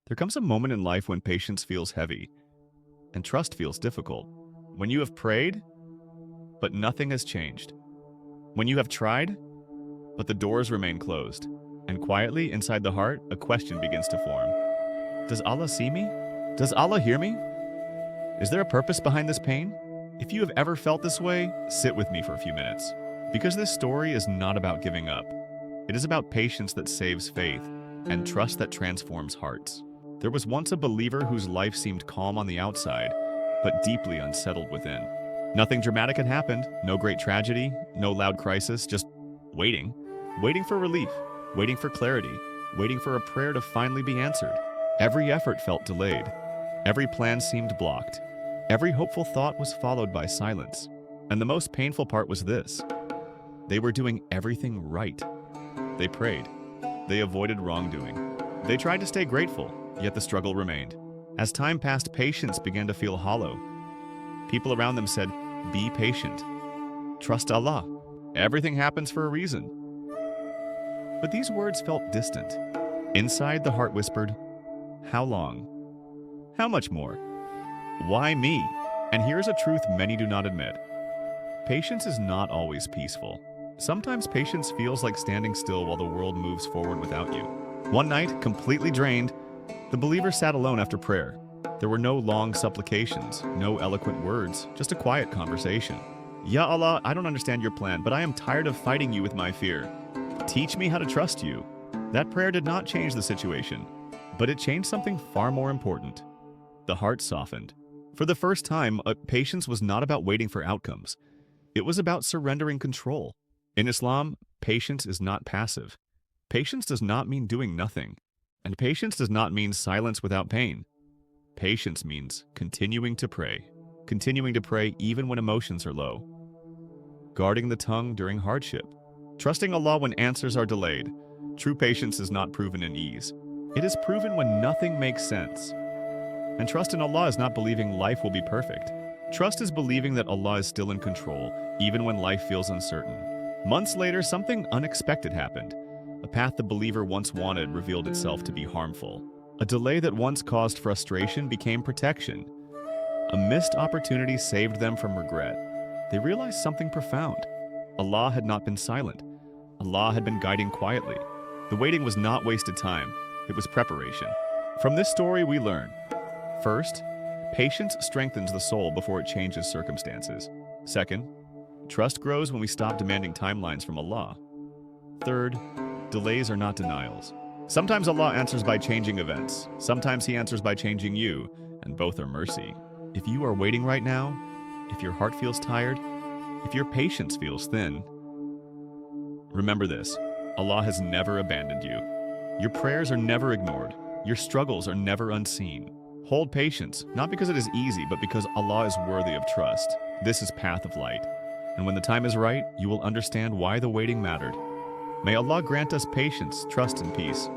There comes a moment in life when patience feels heavy and trust feels difficult. When you have prayed, but nothing has changed. When you have tried, but the doors remain closed. And quietly, inside the heart, a question begins to form. Does Allah see me? Does Allah hear me? Is there a purpose behind this pain? If you have ever felt this way, sit with me for a few minutes. Because this story is not about giving up. It is about patience that saves faith and trust that transforms hearts. There was once a believer whose life seemed calm on the outside, but deeply unsettled within. Nothing dramatic had happened, no great tragedy, no loud crisis, just waiting. Waiting for relief, waiting for clarity, waiting for a prayer to finally be answered. Every effort felt delayed. Every plan seemed blocked. Every hopeful thought was followed by silence. And the most painful part was this. They were doing everything right. They prayed. They avoided wrongdoing. They tried to stay grateful, yet the struggle remained. As time passed, patience began to feel hollow. People around them said, "Be patient. Trust Allah. Everything happens for a reason." But these words felt distant. Inside, the heart whispered, "How long? How much more? Why me?" And here's a truth many do not admit. Patience is not always peaceful. Sometimes patience feels like standing still while the world moves forward without you. One night, completely drained, the believer sat alone after prayer. There were no long supplications, no eloquent words, just a quiet conversation. "Ya Allah, I don't understand your plan, but I am tired of fighting you with my fear. Teach me how to trust you." That prayer did not change the situation, but it changed something far more important. The heart softened. For the first time, patience was not about waiting for outcomes. It was about surrendering control. In Islam, patience is not passive. Patience does not mean doing nothing. And patience does not mean silence without pain. Patience means continuing to pray even when emotions are low. Guarding the tongue during hardship. Trusting Allah when answers are delayed. True patience is not proven in ease. It is proven when nothing makes sense. And trust in Allah is not believing life will be perfect. Trust is believing that Allah is still in control, even when life feels uncertain. Months later, something unexpected happened. A path the believer once wanted revealed itself to be harmful. A delay that once caused frustration became protection. A missed opportunity saved them from regret. They realized something profound. Allah had not been silent. Allah had been guiding quietly. The waiting was not wasted time. It was preparation. From this story, we learn. First, patience strengthens the soul before it changes circumstances. Second, trust grows when we stop demanding timelines from Allah. Third, delays are not denials. Sometimes Allah answers by changing events. Sometimes He answers by changing you, and both are mercy. If you are waiting right now, if your heart feels tired, if your patience feels thin, remember this: Allah has never abandoned you. Your prayers are never ignored. Your struggles are never unseen. Hold patience, not because it is easy, but because Allah is worthy of trust. This is Path of Light. And when the time is right, you will understand why the waiting mattered. May Allah grant us patience, trust, and peace.